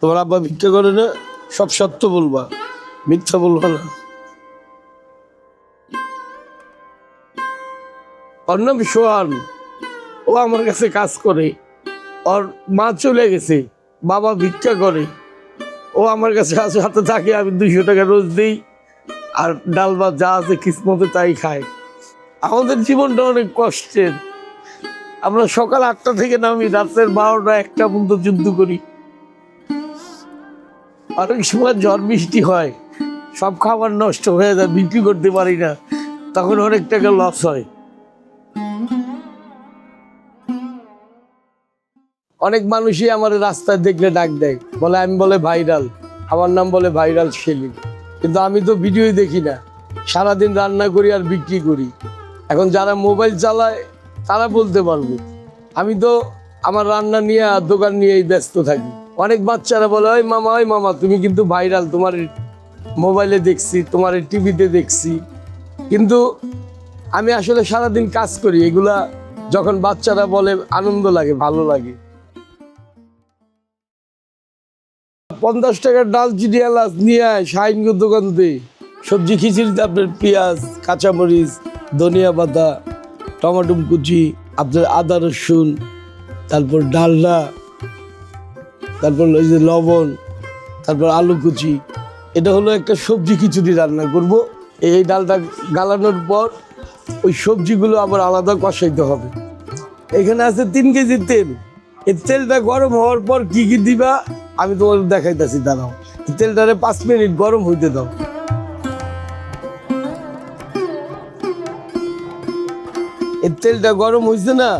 তোমার আব্বা ভিক্ষা করে না, সব সত্য বলবা, মিথ্যা বলবা না। ওর নাম সোহান, ও আমার কাছে কাজ করে। ওর মা চলে গেছে, বাবা ভিক্ষা করে, ও আমার কাছে হাতে থাকে। আমি 200 টাকা রোজ দিই, আর ডাল ভাত যা আছে কিসমতে তাই খায়। আমাদের জীবনটা অনেক কষ্টের। আমরা সকাল 8টা থেকে নামি, রাতের 12টা 1টা পর্যন্ত যুদ্ধ করি। অনেক সময় ঝড় বৃষ্টি হয়, সব খাবার নষ্ট হয়ে যায়, বিক্রি করতে পারি না, তখন অনেক টাকা লস হয়। অনেক মানুষই আমার রাস্তায় দেখলে ডাক দেয়, বলে আমি বলে ভাইরাল, আমার নাম বলে ভাইরাল সেলিম। কিন্তু আমি তো ভিডিওই দেখি না, সারাদিন রান্না করি আর বিক্রি করি। এখন যারা মোবাইল চালায় তারা বলতে পারবে, আমি তো আমার রান্না নিয়ে আর দোকান নিয়েই ব্যস্ত থাকি। অনেক বাচ্চারা বলে, ওই মামা তুমি কিন্তু ভাইরাল, তোমার মোবাইলে দেখছি, তোমার টিভিতে দেখছি। কিন্তু আমি আসলে সারাদিন কাজ করি, এগুলা যখন বাচ্চারা বলে আনন্দ লাগে, ভালো লাগে। 50 টাকার ডালচিনি এলাচ নিয়ে আয় শাহিনগঞ্জ দোকান থেকে। সবজি খিচুড়িতে আপনার পেঁয়াজ, কাঁচামরিচ, ধনিয়া পাতা, টমেটো কুচি, আপনার আদা রসুন, তারপর ডালনা, তারপর ওই যে লবণ, তারপর আলু কুচি। এটা হলো একটা সবজি খিচুড়ি রান্না করব। এই ডালটা গালানোর পর ওই সবজিগুলো আবার আলাদা কষাইতে হবে। এখানে আছে 3 কেজি তেল। এই তেলটা গরম হওয়ার পর কি কি দিবা আমি তোমার দেখাইতেছি, দাঁড়াও। তেলটারে 5 মিনিট গরম হইতে দাও। এই তেলটা গরম হয়েছে না,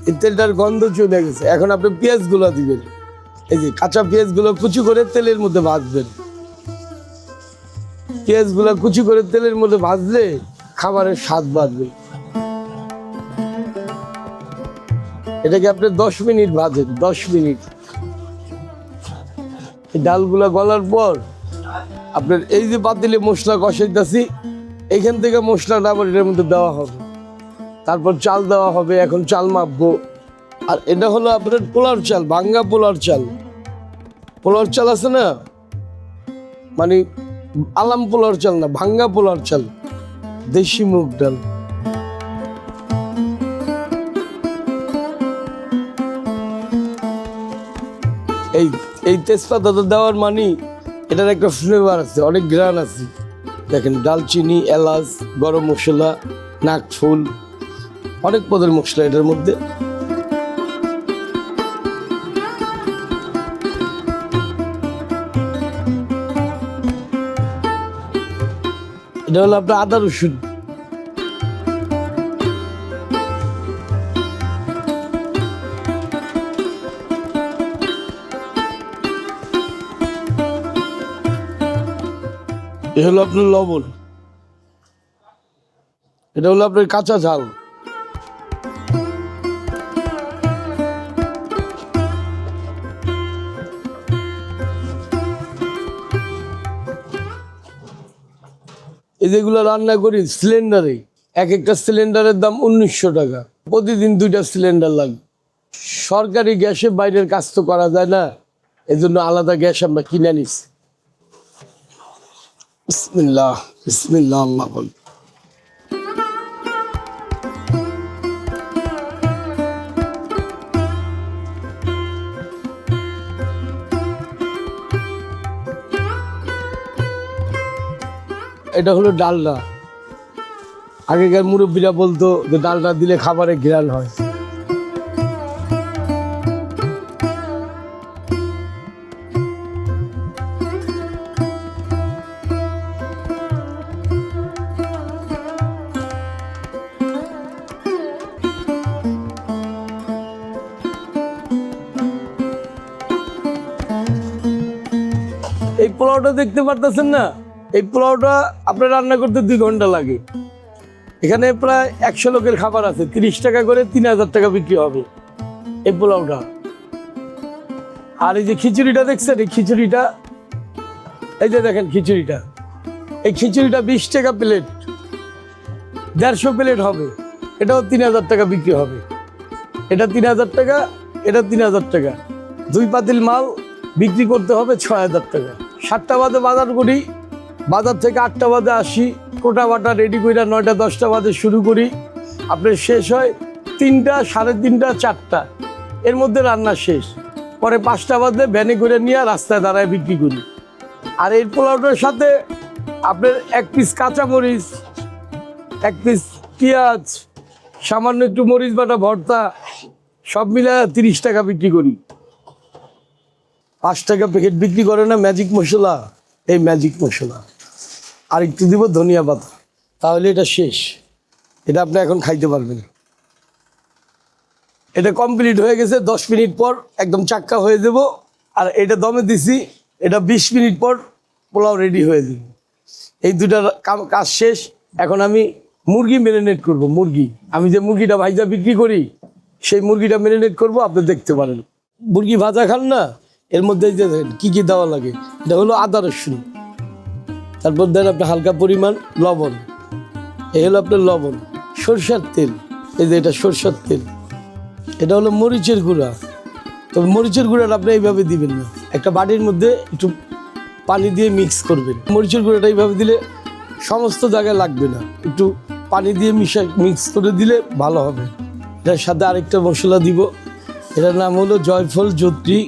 এই তেলটার গন্ধ চলে গেছে। এখন আপনি পেঁয়াজগুলো দিবেন, এই যে কাঁচা পেঁয়াজগুলো কুচি করে তেলের মধ্যে ভাজবেন। পেঁয়াজগুলো কুচি করে তেলের মধ্যে ভাজলে খাবারের স্বাদ বাড়বে। এটাকে আপনি 10 মিনিট ভাজেন, 10 মিনিট। এই ডালগুলা গলার পর আপনার এই যে পাতিলে মশলা কষাইতেছি, এইখান থেকে মশলাটা আবার এটার মধ্যে দেওয়া হবে। তারপর চাল দেওয়া হবে। এখন চাল মাপবো। আর এটা হলো আপনার পোলার চাল, ভাঙ্গা পোলার চাল। পোলার চাল আছে না, মানে আলাম পোলার চাল না, ভাঙ্গা পোলার চাল, দেশি মুগ ডাল। এই তেজপাতাটা দেওয়ার মানে এটার একটা ফ্লেভার আছে, অনেক ঘ্রাণ আছে। দেখেন, ডালচিনি, এলাচ, গরম মশলা, নাকফুল, অনেক পদের মশলা এটার মধ্যে। এটা হলো আপনার আদা রসুন। এ হলো আপনার লবণ। এটা হলো আপনার কাঁচা ঝাল। এই যেগুলো রান্না করি সিলিন্ডারে, এক একটা সিলিন্ডারের দাম 1900 টাকা। প্রতিদিন 2টা সিলিন্ডার লাগবে। সরকারি গ্যাসে বাইরের কাজ তো করা যায় না, এই জন্য আলাদা গ্যাস আমরা কিনে নিছি। বিসমিল্লাহ, বিসমিল্লাহ, আল্লাহ বল। এটা হলো ডালনা। আগেকার মুরব্বীরা বলতো যে ডালনা দিলে খাবারে ঘ্রাণ হয়। এই পোলাওটা দেখতে পারতেছেন না, এই পোলাওটা আপনার রান্না করতে 2 ঘন্টা লাগে। এখানে প্রায় 100 লোকের খাবার আছে। 30 টাকা করে 3000 টাকা বিক্রি হবে এই পোলাওটা। আর এই যে খিচুড়িটা দেখছেন, এই খিচুড়িটা, এই যে দেখেন খিচুড়িটা, এই খিচুড়িটা 20 টাকা প্লেট, 150 প্লেট হবে। এটাও 3000 টাকা বিক্রি হবে। এটা 3000 টাকা, এটা 3000 টাকা। 2 পাতিল মাল বিক্রি করতে হবে 6,000 টাকা। 7টা বাজে বাজার করি, বাজার থেকে 8টা বাজে আসি, কোটা বাটা রেডি করে 9টা 10টা বাজে শুরু করি, আপনার শেষ হয় 3টা, 3:30, 4টা, এর মধ্যে রান্না শেষ। পরে 5টা বাজে ভ্যানে করে নিয়ে রাস্তায় দাঁড়ায় বিক্রি করি। আর এই পোলাওটার সাথে আপনার 1 পিস কাঁচামরিচ, 1 পিস পেঁয়াজ, সামান্য একটু মরিচ বাটা ভর্তা, সব মিলে 30 টাকা বিক্রি করি। 5 টাকা প্যাকেট বিক্রি করে না ম্যাজিক মশলা, এই ম্যাজিক মশলা আর একটু দিব ধনিয়া পাতা, তাহলে এটা শেষ। এটা আপনি এখন খাইতে পারবেন। এটা কমপ্লিট হয়ে গেছে, 10 মিনিট পর একদম চাক্কা হয়ে যাব। আর এটা দমে দিছি, এটা 20 মিনিট পর পোলাও রেডি হয়ে যাবে। এই দুটার কাজ শেষ। এখন আমি মুরগি ম্যারিনেট করব। মুরগি, আমি যে মুরগিটা ভাজা বিক্রি করি, সেই মুরগিটা ম্যারিনেট করব, আপনি দেখতে পারেন। মুরগি ভাজা খান না, এর মধ্যে যে কী কী দেওয়া লাগে, এটা হলো আদা রসুন, তারপর দেন আপনি হালকা পরিমাণ লবণ, এই হলো আপনার লবণ, সরষের তেল, এই যে এটা সরষের তেল, এটা হলো মরিচের গুঁড়া। তবে মরিচের গুঁড়াটা আপনি এইভাবে দিবেন না, একটা বাটির মধ্যে একটু পানি দিয়ে মিক্স করবেন। মরিচের গুঁড়াটা এইভাবে দিলে সমস্ত জায়গায় লাগবে না, একটু পানি দিয়ে মিক্স করে দিলে ভালো হবে। এটার সাথে আরেকটা মশলা দিব, এটার নাম হলো জয়ফল, জত্রি,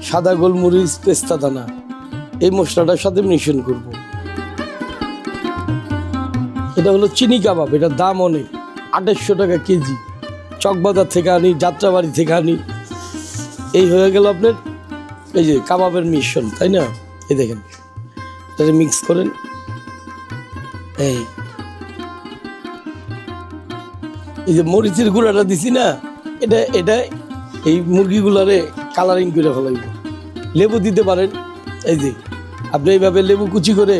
সাদা গোলমরিচ, পেস্তা দানা। এই মশলাটার সাথে মিশ্রণ করব। এটা হলো চিনি কাবাব, এটার দাম অনেক, 2800 টাকা কেজি। চকবাজার থেকে আনি, যাত্রাবাড়ি থেকে আনি। এই হয়ে গেল আপনার এই যে কাবাবের মিশ্রণ, তাই না? এই দেখেন, এটা মিক্স করেন। এই যে মরিচের গুঁড়াটা দিছি না, এটা এই মুরগিগুলারে কালারিং করে ফেলাইব। লেবু দিতে পারেন, এই যে আপনি এইভাবে লেবু কুচি করে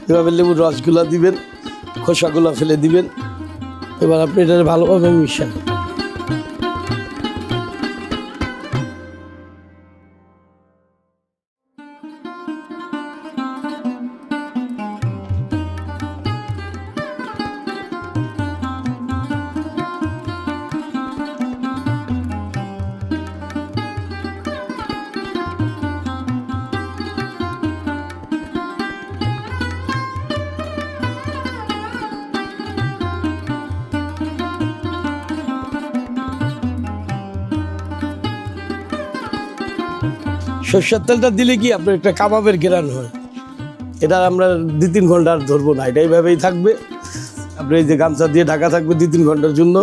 এভাবে লেবুর রসগুলা দিবেন, খোসাগুলা ফেলে দিবেন। এবার আপনি এটা ভালোভাবে মিশান। সরষের তেলটা দিলে কি আপনার একটা কাবাবের ঘেরান হয়। এটা আমরা 2-3 ঘন্টা আর ধরবো না, এটা এইভাবেই থাকবে। আপনি এই যে গামছা দিয়ে ঢাকা থাকবে 2-3 ঘন্টার জন্য।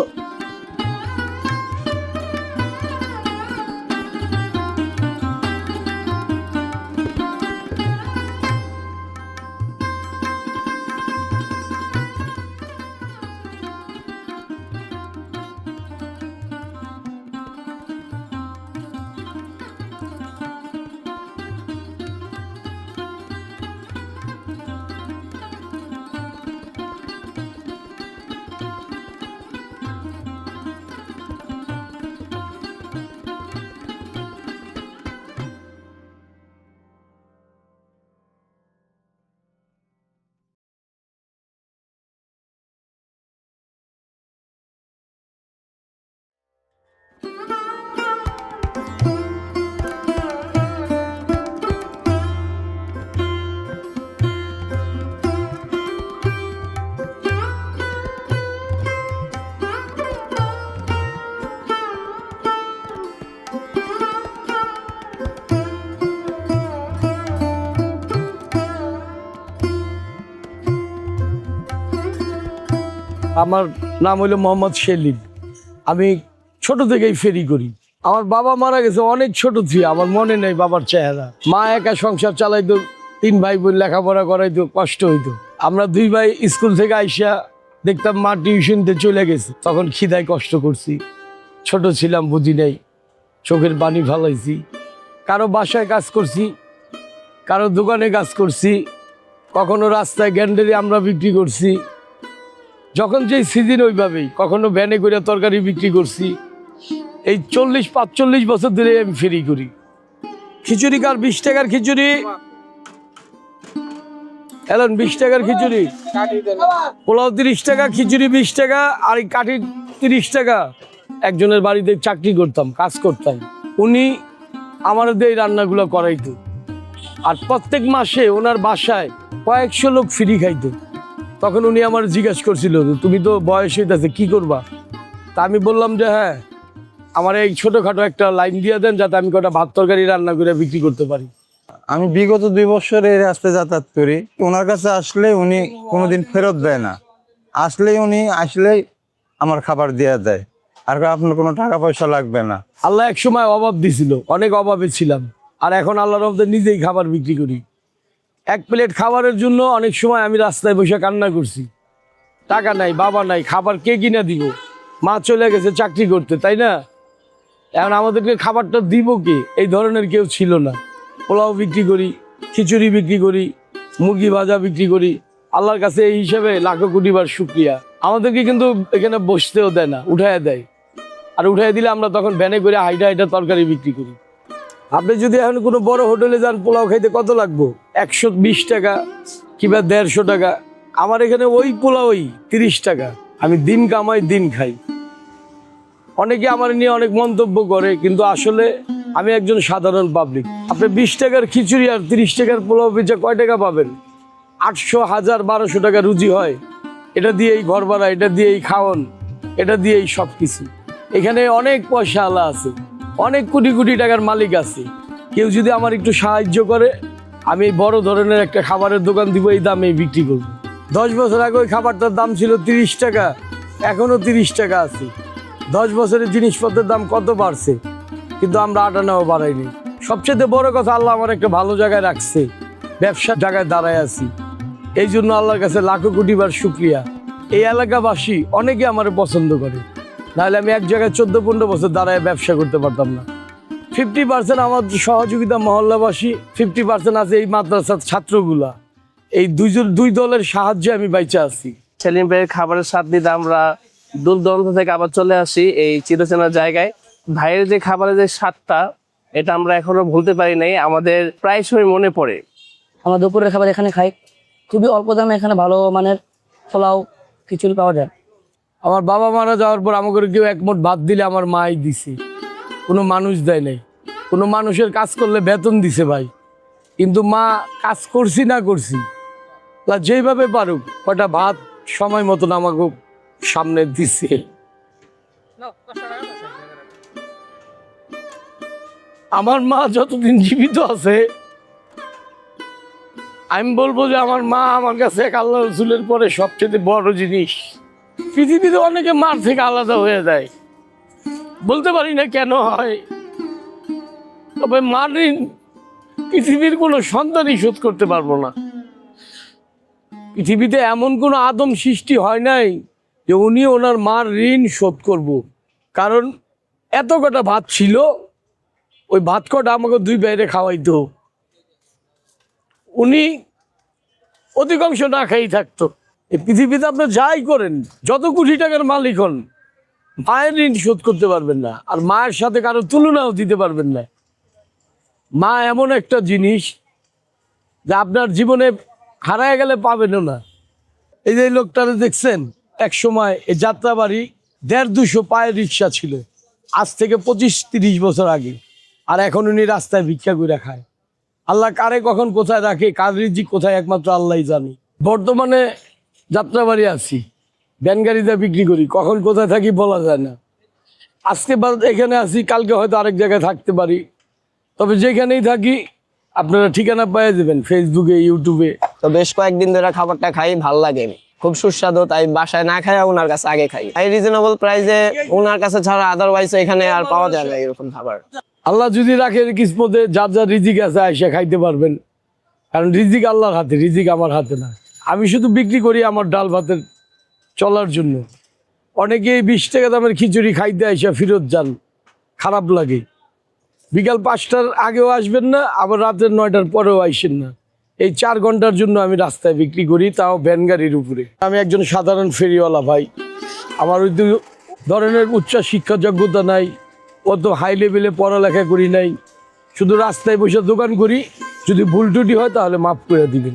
আমার নাম হলো মোহাম্মদ সেলিম। আমি ছোট থেকেই ফেরি করি। আমার বাবা মারা গেছে অনেক ছোট থেকে, আমার মনে নেই বাবার চেহারা। মা একা সংসার চালাইতো, 3 ভাই বোন লেখাপড়া করাইতো, কষ্ট হইতো। আমরা 2 ভাই স্কুল থেকে আইসা দেখতাম মা টিউশনতে চলে গেছে, তখন খিদায় কষ্ট করছি। ছোট ছিলাম, বুঝি নাই, চোখের পানি ফালাইছি। কারো বাসায় কাজ করছি, কারো দোকানে কাজ করছি, কখনো রাস্তায় গ্যান্ডারি আমরা বিক্রি করছি। যখন যেই সিজন ওইভাবেই, কখনো ভ্যানে করে তরকারি বিক্রি করছি। এই 40-45 বছর ধরে আমি ফেরি করি। খিচুড়ি কার 20 টাকার খিচুড়ি এলেন, 20 টাকার খিচুড়ি, পোলাও 30 টাকা, খিচুড়ি 20 টাকা, আর এই কাঠি 30 টাকা। একজনের বাড়িতে চাকরি করতাম, কাজ করতাম, উনি আমার দিয়ে এই রান্নাগুলো করাইতো। আর প্রত্যেক মাসে ওনার বাসায় কয়েকশো লোক ফ্রি খাইতো। তখন উনি আমার জিজ্ঞাসা করছিল যে তুমি তো বয়স হইতেছে কি করবা। তা আমি বললাম যে হ্যাঁ, আমার এই ছোটোখাটো একটা লাইন দিয়ে দেন যাতে আমি কটা ভাত তরকারি রান্না করে বিক্রি করতে পারি। আমি বিগত 2 বছর এই রাস্তায় যাতায়াত করি। ওনার কাছে আসলে উনি কোনোদিন ফেরত দেয় না, আসলেই আমার খাবার দিয়ে দেয়, আর আপনার কোনো টাকা পয়সা লাগবে না। আল্লাহ এক সময় অভাব দিছিল, অনেক অভাবে ছিলাম, আর এখন আল্লাহর রহমতে নিজেই খাবার বিক্রি করি। এক প্লেট খাবারের জন্য অনেক সময় আমি রাস্তায় বসে কান্না করছি। টাকা নাই, বাবা নাই, খাবার কে কিনা দিব? মা চলে গেছে চাকরি করতে, তাই না? এখন আমাদেরকে খাবারটা দিব কে? এই ধরনের কেউ ছিল না। পোলাও বিক্রি করি, খিচুড়ি বিক্রি করি, মুরগি ভাজা বিক্রি করি। আল্লাহর কাছে এই হিসাবে লাখো কোটি বার শুকরিয়া। আমাদেরকে কিন্তু এখানে বসতেও দেয় না, উঠাইয়া দেয়। আর উঠাইয়া দিলে আমরা তখন ভ্যানে করে হাইটা হাইটা তরকারি বিক্রি করি। আপনি যদি এখন কোনো বড় হোটেলে যান, পোলাও খাইতে কত লাগবো? 120 টাকা কিংবা 150 টাকা। আমার এখানে ওই পোলাওই 30 টাকা। আমি দিন কামাই দিন খাই। অনেকে আমার নিয়ে অনেক মন্তব্য করে, কিন্তু আসলে আমি একজন সাধারণ পাবলিক। আপনি 20 টাকার খিচুড়ি আর 30 টাকার পোলাও বেচে কয় টাকা পাবেন? 800, 1000, 1200 টাকা রুজি হয়। এটা দিয়েই ঘর ভাড়া, এটা দিয়েই খাওয়ান, এটা দিয়েই সব কিছু। এখানে অনেক পয়সা আলা আছে, অনেক কোটি কোটি টাকার মালিক আছে। কেউ যদি আমার একটু সাহায্য করে, আমি এই বড় ধরনের একটা খাবারের দোকান দিব, এই দামে বিক্রি করব। 10 বছর আগে ওই খাবারটার দাম ছিল 30 টাকা, এখনও 30 টাকা আছে। 10 বছরের জিনিসপত্রের দাম কত বাড়ছে, কিন্তু আমরা আটানাও বাড়াইনি। সবচেয়ে বড় কথা, আল্লাহ আমার একটা ভালো জায়গায় রাখছে, ব্যবসার জায়গায় দাঁড়ায় আছি। এই জন্য আল্লাহর কাছে লাখো কোটি বার শুকরিয়া। এই এলাকাবাসী অনেকে আমার পছন্দ করে, নাহলে আমি এক জায়গায় 14-15 বছর দাঁড়ায় ব্যবসা করতে পারতাম না। 50% আমার সহযোগিতা মহল্লাবাসী, 50% আছে এই মাদ্রাসার ছাত্রগুলা। এই দুই দলের সাহায্যে আমি বাইচে আছি। সেলিম ভাইয়ের খাবারের স্বাদ নিতে আমরা দূর দূরান্ত থেকে আবার চলে আসি এই চিরচেনা জায়গায়। ভাইয়ের যে খাবারের যে স্বাদটা, এটা আমরা এখনো ভুলতে পারি নাই, আমাদের প্রায় সময় মনে পড়ে। আমরা দুপুরের খাবার এখানে খাই, খুবই অল্প দামে এখানে ভালো মানের পোলাও খিচুড়ি পাওয়া যায়। আমার বাবা মারা যাওয়ার পর আমাকে কেউ এক মুঠ ভাত দিলে আমার মাই দিছে, কোনো মানুষ দেয় নাই। কোনো মানুষের কাজ করলে বেতন দিছে ভাই, কিন্তু মা কাজ করছি না করছি, যেইভাবে পারুক কটা ভাত সময় মতন আমাকে সামনে দিছে। আমার মা যতদিন জীবিত আছে, আমি বলবো যে আমার মা আমার কাছে এক আল্লাহ রসুলের পরে সবচেয়ে বড় জিনিস। পৃথিবীতে অনেকে মার থেকে আলাদা হয়ে যায়, বলতে পারি না কেন হয়, তবে মার ঋণ পৃথিবীর কোনো সন্তানই শোধ করতে পারবো না। পৃথিবীতে এমন কোনো আদম সৃষ্টি হয় নাই যে উনি ওনার মার ঋণ শোধ করব। কারণ এত কটা ভাত ছিল, ওই ভাত কটা আমাকে 2 বাইরে খাওয়াইতো। উনি অধিকাংশ না খাই থাকতো। এই পৃথিবীতে আপনি যাই করেন, যত কোটি টাকার মালিক হন, মায়ের ঋণ শোধ করতে পারবেন না, আর মায়ের সাথে কারো তুলনাও দিতে পারবেন না। মা এমন একটা জিনিস যা আপনার জীবনে হারায় গেলে পাবেনও না। এই যে লোকটারে দেখছেন, এক সময় এই যাত্রাবাড়ি 150-200 পায়ের রিক্সা ছিল, আজ থেকে 25-30 বছর আগে। আর এখন উনি রাস্তায় ভিক্ষা করে খায়। আল্লাহ কারে কখন কোথায় রাখে, কার রিজিক কোথায়, একমাত্র আল্লাহই জানি। বর্তমানে যাত্রাবাড়ি আছি, ভ্যান গাড়িতে বিক্রি করি, কখন কোথায় থাকি বলা যায় না। আজকে এখানে আছি, কালকে হয়তো আরেক জায়গায় থাকতে পারি। তবে যেখানেই থাকি আপনারা ঠিকানা পেয়ে যাবেন ফেসবুকে, ইউটিউবে। তো বেশ কয়েকদিন ধরে খাবারটা খাই, ভাল লাগে, খুব সুস্বাদু। তাই বাসায় না খাই, ওনার কাছে আগে খাই। এই রিজনেবল প্রাইসে ওনার কাছে ছাড়া আদারওয়াইজ এখানে আর পাওয়া যায় না এরকম খাবার। আল্লাহ যদি রাখে কিসমতে, যার যার রিজিক আছে আইসা খাইতে পারবেন। কারণ রিজিক আল্লাহর হাতে, রিজিক আমার হাতে না। আমি শুধু বিক্রি করি আমার ডাল ভাতের চলার জন্য। অনেকেই 20 টাকা দামের খিচুড়ি খাইতে আইসা ফেরত যান, খারাপ লাগে। বিকাল 5টার আগেও আসবেন না, আবার রাতের 9টার পরেও আইসেন না। এই 4 ঘন্টার জন্য আমি রাস্তায় বিক্রি করি, তাও ভ্যান গাড়ির উপরে। আমি একজন সাধারণ ফেরিওয়ালা ভাই, আমার ওই ধরনের উচ্চ শিক্ষা যোগ্যতা নাই, অত হাই লেভেলে পড়ালেখা করি নাই, শুধু রাস্তায় বসে দোকান করি। যদি ভুল ত্রুটি হয় তাহলে মাফ করে দিবেন।